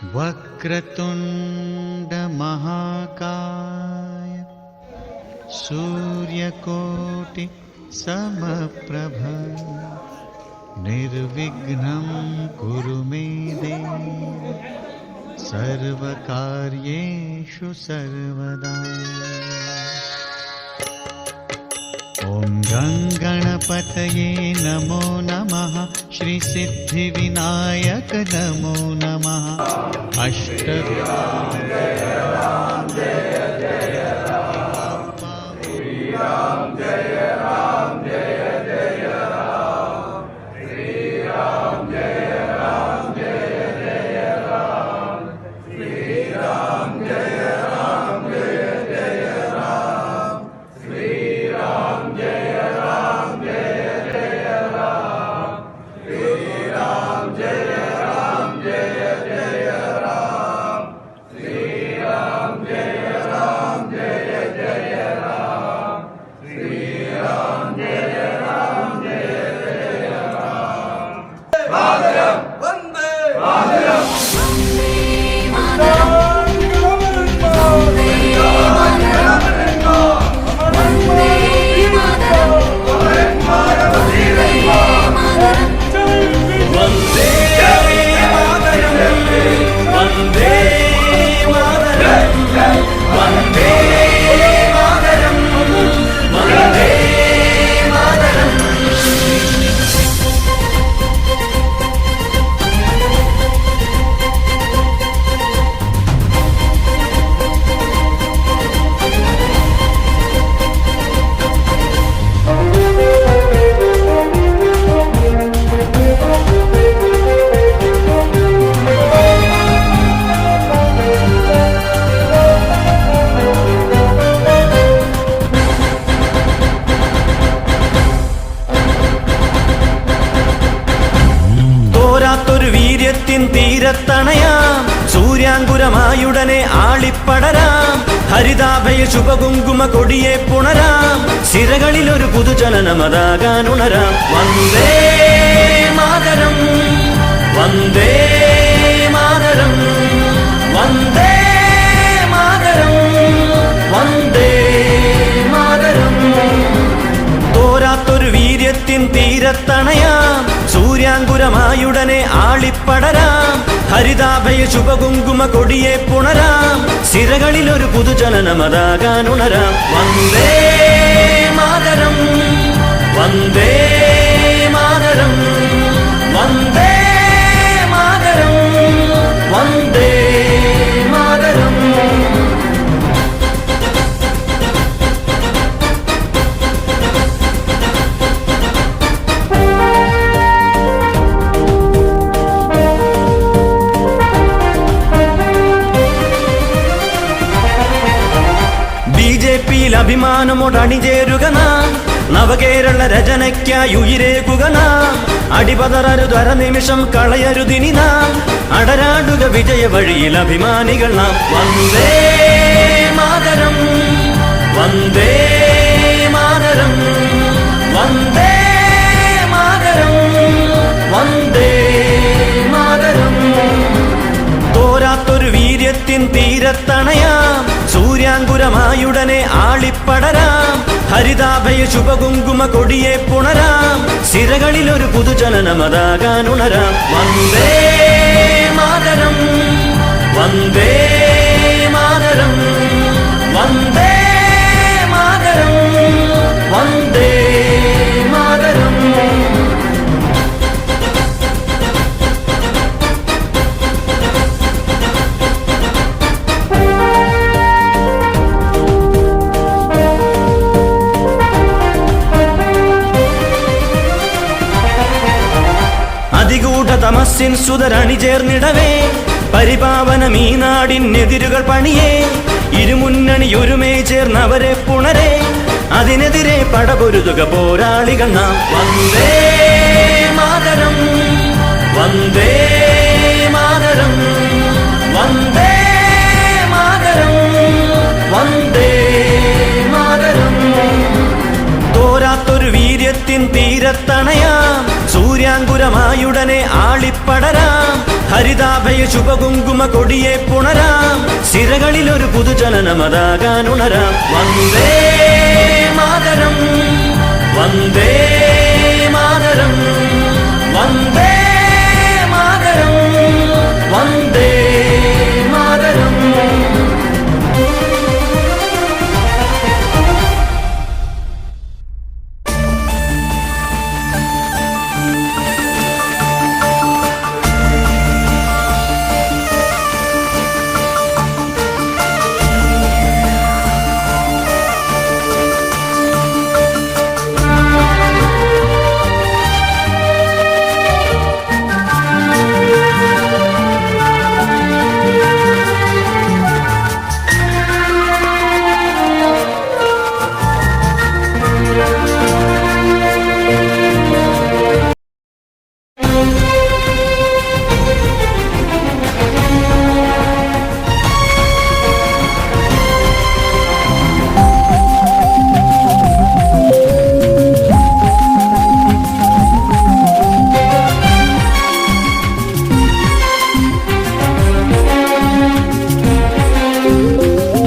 वक्रतुण्ड महाकाय सूर्यकोटि समप्रभ निर्विघ्नं कुरु मे देव सर्वकार्येषु सर्वदा। ॐ गणपतये नमो नमः, श्री सिद्धिविनायक नमो नमः। अष्टविनायक जय राम जय जय राम, श्री राम जय राम जय जय राम, श्री राम जय राम जय जय राम, श्री राम जय राम जय जय राम, श्री राम जय राम जय जय राम, श्री राम जय राम जय जय राम, श्री राम जय राम जय जय राम, श्री राम जय राम जय जय राम। मातरम वंदे मातरम, തീരത്തണയാം സൂര്യാങ്കുരമായുടനെ ആളിപ്പടരാം, ഹരിതാഭയ ശുഭകുങ്കുമ കൊടിയെ പുണരാം, സിരകളിലൊരു പുതുചലനമതാകാനുണരാം. വന്ദേ മാതരം വന്ദേ മാതരം വന്ദേ മാതരം വന്ദേ മാതരം. തോരാത്തൊരു വീര്യത്തിൻ തീരത്തണയാം സൂര്യാങ്കുരമായുടനെ ആളിപ്പടരാം, ഹരിതാഭയ ശുഭകുങ്കുമ കൊടിയെ പുണരാം, സിരകളിലൊരു പുതുചലനമതാകാനുണരാം. വന്ദേ മാതരം വന്ദേ മാതരം വന്ദേ മാതരം വന്ദേ മാതരം. ബിജെപിയിൽ അഭിമാനമോടണിചേരുക നാം, നവകേരള രചനയ്ക്കായി ഉയിരേകുക നാം, അടിപതറരുതര നിമിഷം കളയരുതിനി നാം, അടരാടുക വിജയ വഴിയിൽ അഭിമാനികൾ നാം. വന്ദേ മാതരം വന്ദേ മാതരം വന്ദേ മാതരം വന്ദേ മാതരം. തോരാത്തൊരു വീര്യത്തിൻ തീരത്തണയാം സൂര്യാങ്കുരമായുടനെ ആളിപ്പടരാം, ഹരിതാഭയ ശുഭകുങ്കുമ കൊടിയെ പുണരാം, സിരകളിലൊരു പുതുചലനമതാകാനുണരാം. വന്ദേ മാതരം വന്ദേ മാതരം വന്ദേ മാതരം വന്ദേ മാതരം. അതികൂഢ തമസ്സിൻ സുതരണിചേർന്നിടവേ, പരിപാവനമീ നാടിനെതിരുകൾ പണിയേ, ഇരുമുന്നണിയൊരുമേ ചേർന്നവരെ പുണരേ, അതിനെതിരെ പടപൊരുതുക പോരാളികൾ നാം. വന്ദേ മാതരം വന്ദേ മാതരം വന്ദേ മാതരം വന്ദേ മാതരം. തോരാത്തൊരു വീര്യത്തിൻ തീരത്തണയാം സൂര്യാങ്കുരമായുടനെ ആളിപ്പടരാം, ഹരിതാഭയ ശുഭകുങ്കുമ കൊടിയെ പുണരാം, സിരകളിലൊരു പുതുചലനമതാകാൻ ഉണരാം. വന്ദേ മാതരം, വന്ദേ മാതരം, വന്ദേ മാതരം, വന്ദേ മാതരം.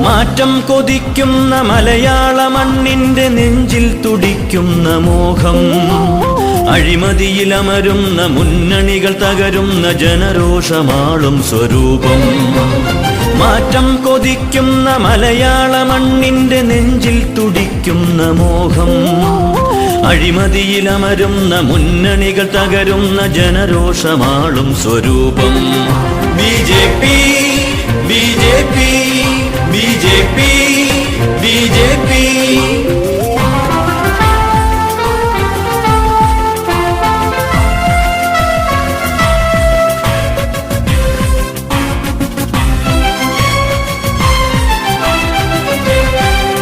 മാറ്റം കൊതിക്കുന്ന മലയാള മണ്ണിന്റെ നെഞ്ചിൽ തുടിക്കുന്ന മോഹം, അഴിമതിയിലമരുന്ന മുന്നണികൾ തകരുന്ന ജനരോഷമാളും സ്വരൂപം. മാറ്റം കൊതിക്കുന്ന മലയാള മണ്ണിന്റെ നെഞ്ചിൽ തുടിക്കുന്ന മോഹം, അഴിമതിയിലമരുന്ന മുന്നണികൾ തകരുന്ന ജനരോഷമാളും സ്വരൂപം. BJP, BJP, BJP, BJP.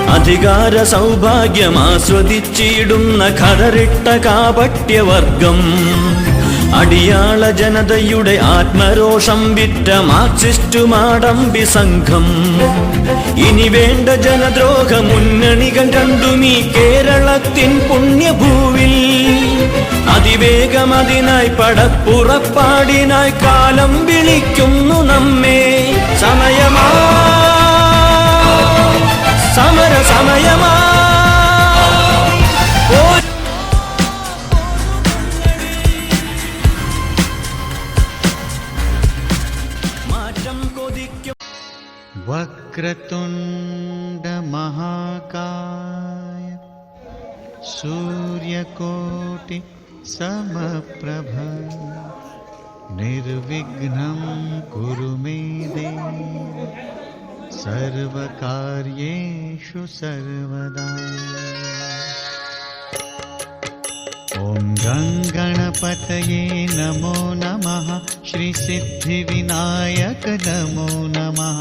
അധികാര സൗഭാഗ്യമാസ്വദിച്ചിടുന്ന ഖദറിട്ട കാപട്യവർഗം, അടിയാള ജനതയുടെ ആത്മരോഷം വിറ്റ മാർക്സിസ്റ്റു മാടമ്പി സംഘം. ഇനി വേണ്ട ജനദ്രോഹ മുന്നണികൾ രണ്ടും ഈ കേരളത്തിൻ പുണ്യഭൂവിൽ. അതിവേഗം അതിനായി പടപ്പുറപ്പാടിനായി കാലം വിളിക്കുന്നു നമ്മെ. സമയമാ, സമര സമയമാ. वक्रतुण्ड महाकाय सूर्यकोटि समप्रभ निर्विघ्नं कुरु मे देव सर्वकार्येषु सर्वदा. ॐ गणपतये नमो नमः, श्री सिद्धिविनायक नमो नमः.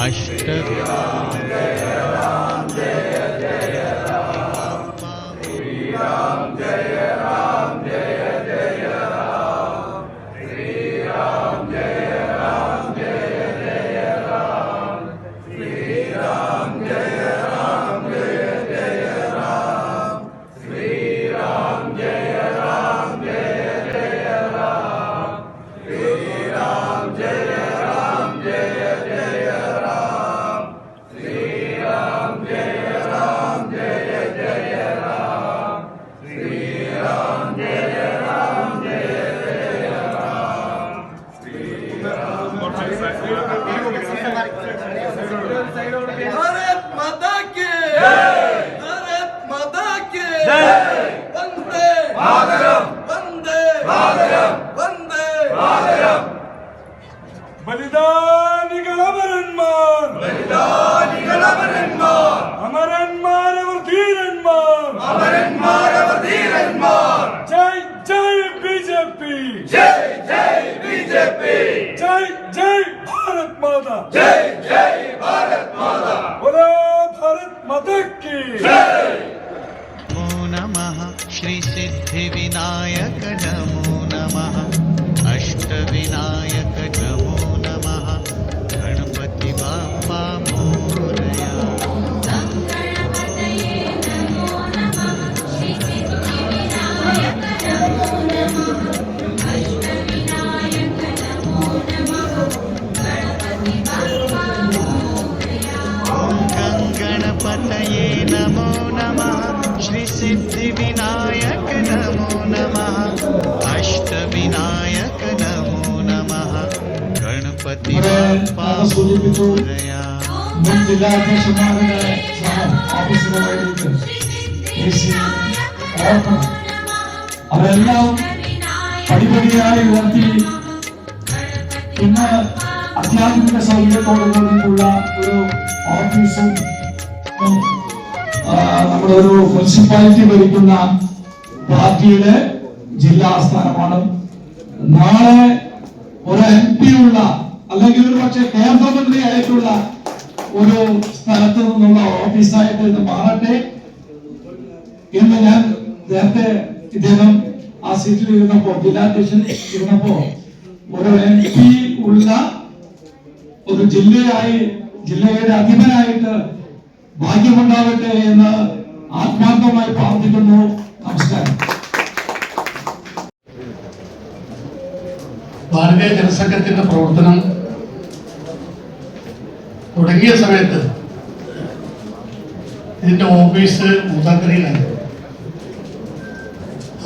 अष्टविनायक जय राम जय जय राम, श्री राम जय राम जय जय राम, श्री राम जय राम जय जय राम, श्री राम जय राम जय जय राम, श्री राम जय राम जय जय राम, श्री राम जय राम जय जय राम, श्री राम जय राम जय जय राम, श्री राम जय राम जय जय राम, श्री राम. भारत माता की जय, भारत माता की जय. वंदे मातरम, वंदे मातरम, वंदे मातरम. ബലിദാനികൾ അമരന്മാർ, ബലിദാനികൾ അമരന്മാർ, അമരന്മാർ അവർ ധീരന്മാർ, അമരന്മാർ അവർ ധീരന്മാർ. ജയ് ജയ് ബിജെപി, ജയ് ജയ് ബിജെപി, ജയ് ജയ് ഭാരത് മാതാ, ജയ് ജയ് ഭാരത് മാതാ. ബോലോ ഭാരത് മാതാ की ജയ്. नमो नमः, श्री सिद्धिविनायक नमो नमः, अष्टविनायक नमो नमः, गणपति बाप्पा मोरया. गणपति बप्पा मोरया മുൻ ജില്ലാധ്യക്ഷന്മാരുടെ ഓഫീസുകളുമായിട്ട് ഓർക്കണം. അവരെല്ലാം പടിപടിയായി ഉയർത്തി ഇന്ന് അത്യാധുനിക സൗകര്യത്തോടു കൂടിയിട്ടുള്ള ഒരു ഓഫീസും നമ്മുടെ ഒരു മുനിസിപ്പാലിറ്റി ഭരിക്കുന്ന പാർട്ടിയുടെ ജില്ലാ ആസ്ഥാനമാണ്. നാളെ ഒരു MP ഉള്ള അല്ലെങ്കിൽ ഒരു പക്ഷേ കേന്ദ്രമന്ത്രി ആയിട്ടുള്ള ഒരു സ്ഥലത്ത് നിന്നുള്ള ഓഫീസായിട്ട് ഇത് മാറട്ടെ എന്ന് ഞാൻ നേരത്തെ ഇദ്ദേഹം ആ സീറ്റിൽ ഇരുന്നപ്പോ ജില്ലാധ്യക്ഷൻ ഇരുന്നപ്പോ ഒരു MP ഉള്ള ഒരു ജില്ലയുടെ അധിപനായിട്ട് ഭാഗ്യമുണ്ടാവട്ടെ എന്ന് ആത്മാർത്ഥമായി പ്രാർത്ഥിക്കുന്നു. നമസ്കാരം. ഭാരതീയ ജനസംഘത്തിന്റെ പ്രവർത്തനം തുടങ്ങിയ സമയത്ത് ഇതിന്റെ ഓഫീസ് മൂതാക്കരയിലായിരുന്നു.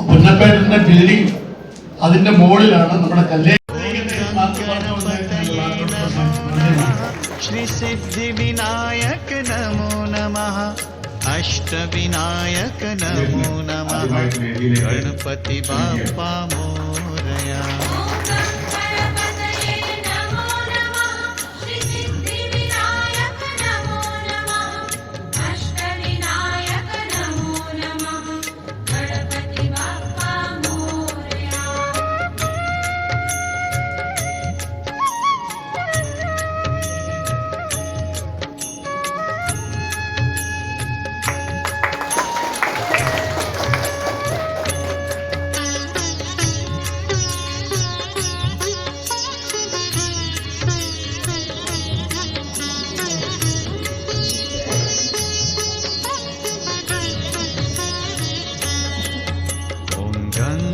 പുന്നപ്പേട്ടന്റെ ബിൽഡിംഗ് അതിന്റെ മുകളിലാണ് നമ്മുടെ കല്യാണം. श्री सिद्धि विनायक नमो नमः अष्ट विनायक नमो नमः गणपति बाप्पा मोरया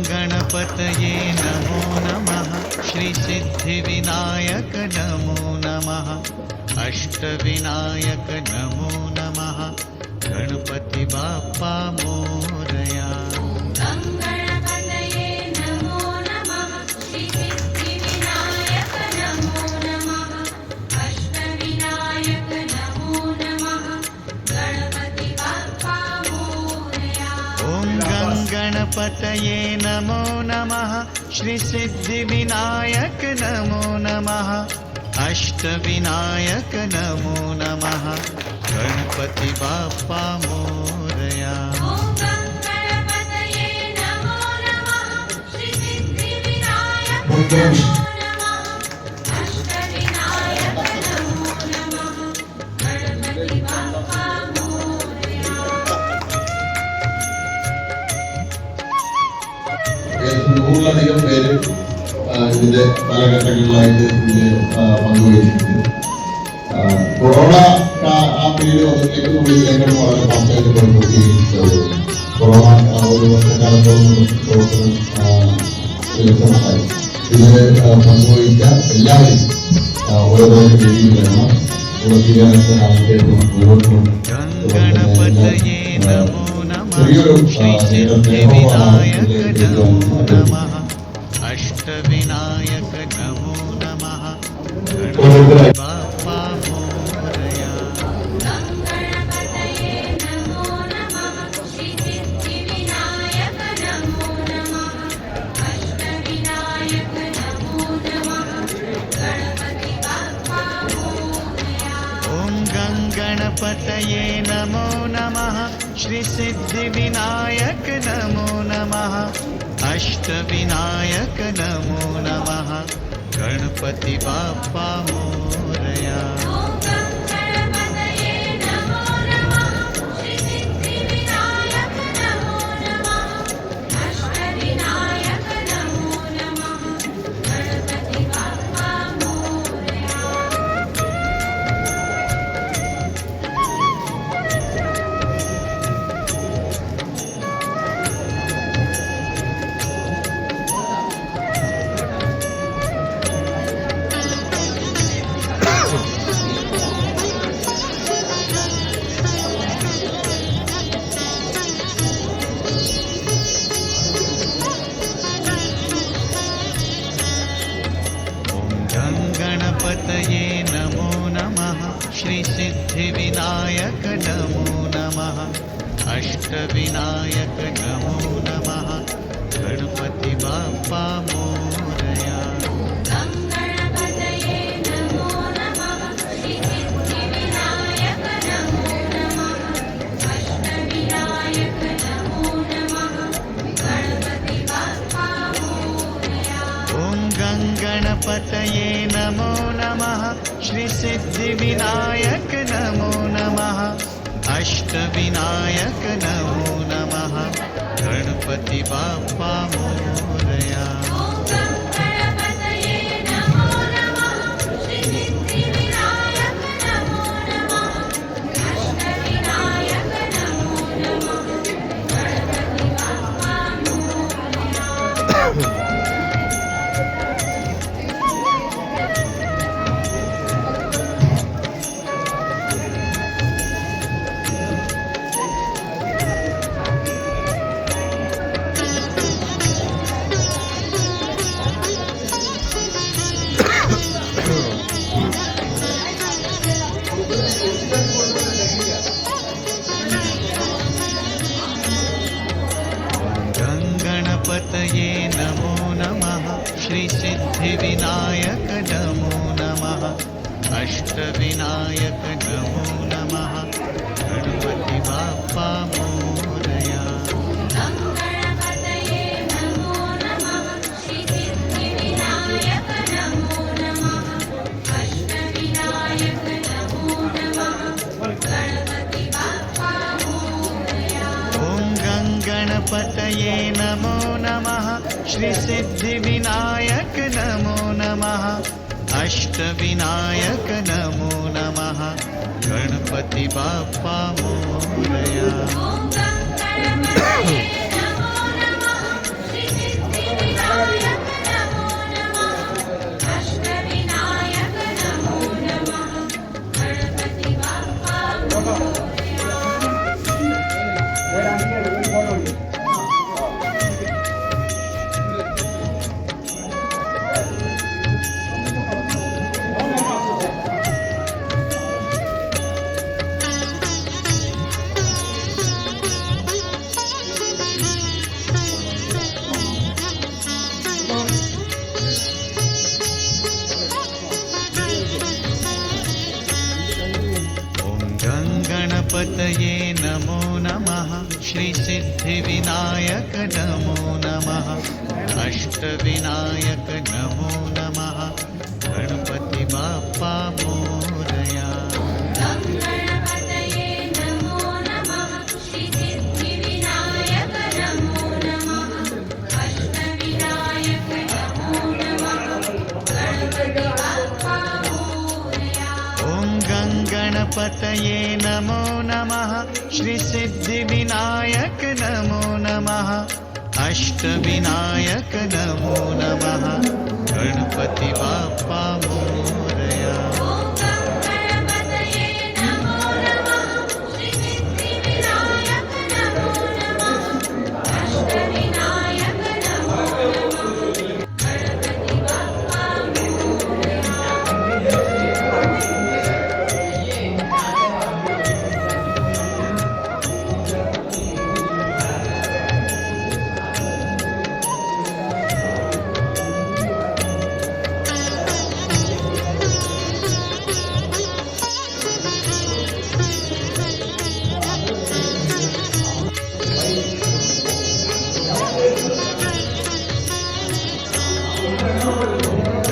गणपतये नमो नमः श्री सिद्धि विनायक नमो नमः अष्ट विनायक नमो नमः गणपति बाप्पा मोरया गणपतये नमो नमः श्री सिद्धि विनायक नमो नमः अष्ट विनायक नमो नमः गणपति बाप्पा मोरया നൂറിലധികം പേര് ഇതിന്റെ പല ഘട്ടങ്ങളിലായിട്ട് ഇതിന് പങ്കുവഹിച്ചിട്ടുണ്ട്. കൊറോണ ആ പീരീഡ് വന്നതിലേക്ക് നമ്മൾ ഇതിലേക്ക് വളരെ ഫാസ്റ്റായിട്ട് കൊണ്ടുപോയി. കൊറോണ ഒരു വർഷക്കാലത്തോളം പ്രവർത്തനം വികസനമായി. ഇതിന് പങ്കുവഹിച്ച എല്ലാവരും ഓരോ രീതിയിൽ വേണം श्री सिद्धि विनायक नमो नमः अष्ट विनायक नमो नमः गणपति बाप्पा मोरया गणपतये नमो नमः श्री सिद्धि विनायक नमो नमः अष्ट विनायक नमो नमः गणपति बाप्पा मोरया गङ्गणपतये नमो नमः श्रीसिद्धिविनायक नमो नमः अष्टविनायक नमो नमः गणपति बाप्पा मोरया गङ्गणपतये नमो नमः श्रीसिद्धिविनायक नमो नमः अष्टविनायक नमो नमः गणपति बाप्पा मोरया ॐ गङ्गणपतये नमो नमः श्रीसिद्धिविनायक नमो नमः अष्टविनायक नमो नमः गणपति बाप्पा मोरया गङ्गणपतये नमो नमः श्रीसिद्धिविनायक नमो नमः अष्टविनायक नमो नमः गणपति बाप्पा मोरया गङ्गणपतये नमो नमः श्रीसिद्धिविनायक नमो नमः अष्टविनायक नमो नमः गणपति बाप्पा मोरया गङ्गणपतये नमो नमः श्रीसिद्धिविनायक नमो नमः अष्टविनायक नमो नमः गणपति बाप्पा मोरया ॐ गङ्गणपतये नमो नमः श्रीसिद्धिविनायक नमो नमः अष्टविनायक नमो नमः गणपति बाप्पा मोरया गङ्गणपतये नमो नमः श्रीसिद्धिविनायक नमो नमः अष्टविनायक नमो नमः गणपति बाप्पा मोरया ॐ गङ्गणपतये नमो नमः श्रीसिद्धिविनायक नमो नमः अष्टविनायक नमो नमः गणपति बाप्पा मोरया गङ्गणपतये नमो नमः श्रीसिद्धिविनायक नमो नमः अष्टविनायक नमो नमः गणपति बाप्पा मोरया ॐ गङ्गणपतये नमो नमः श्रीसिद्धिविनायक नमो नमः अष्टविनायक नमो नमः गणपति बाप्पा मोरया गङ्गणपतये नमो नमः श्रीसिद्धिविनायक नमो नमः अष्टविनायक नमो नमः गणपति बाप्पा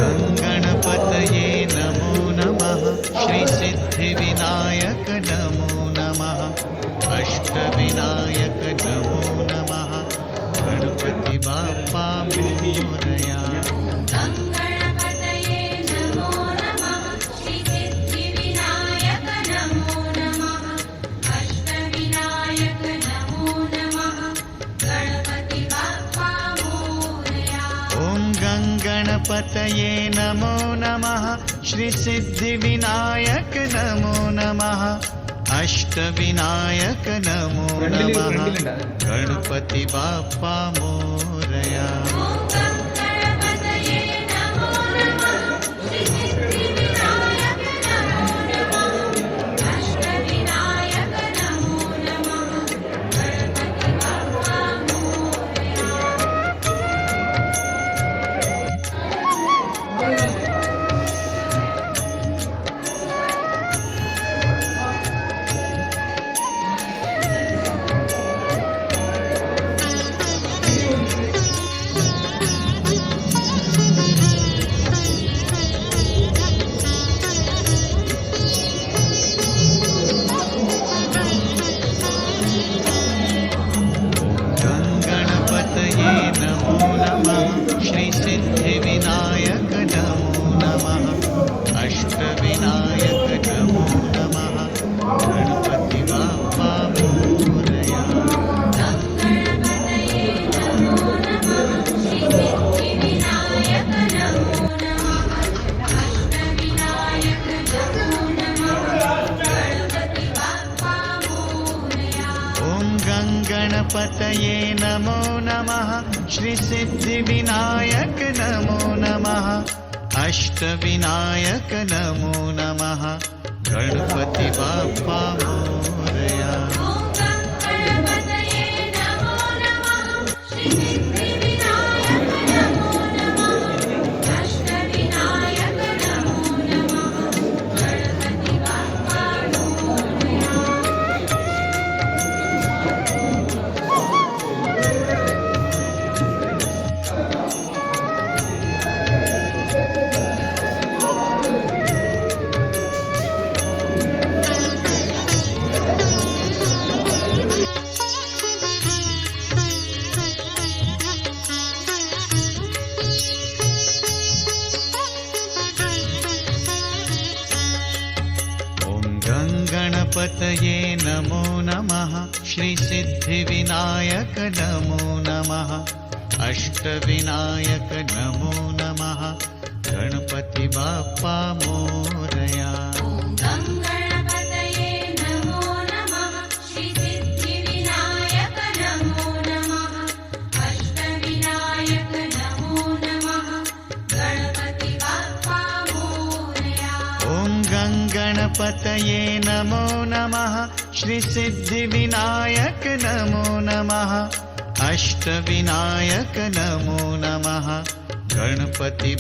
गङ्गणपतये नमो नमः श्रीसिद्धिविनायक नमो नमः अष्टविनायक नमो नमः गणपति बाप्पा मोरया गङ्गणपतये नमो नमः श्रीसिद्धिविनायक नमो नमः अष्टविनायक नमो नमः गणपति बाप्पा मोरया ॐ गङ्गणपतये नमो नमः श्रीसिद्धिविनायक नमो नमः अष्टविनायक नमो नमः गणपति बाप्पा मोरया गङ्गणपतये नमो नमः श्रीसिद्धिविनायक अष्टविनायक नमो नमः गणपति बाप्पा मोरया गङ्गणपतये नमो नमः श्रीसिद्धिविनायक नमो नमः अष्टविनायक नमो नमः गणपति बाप्पा मोरया ॐ गङ्गणपतये नमो नमः श्रीसिद्धिविनायक नमो नमः अष्टविनायक नमो नमः गणपति बाप्पा मोरया ॐ गङ्गणपतये नमो नमः श्रीसिद्धिविनायक नमो नमः अष्टविनायक नमो नमः गणपति बाप्पा मोरया ॐ गङ्गणपतये नमो नमः श्रीसिद्धिविनायक नमो नमः अष्टविनायक नमो नमः गणपति बाप्पा मोरया ॐ गङ्गणपतये नमो नमः श्रीसिद्धिविनायक नमो नमः अष्टविनायक नमो नमः गणपति बाप्पा मोरया ॐ गङ्गणपतये नमो नमः श्रीसिद्धिविनायक नमो नमः अष्टविनायक नमो नमः गणपति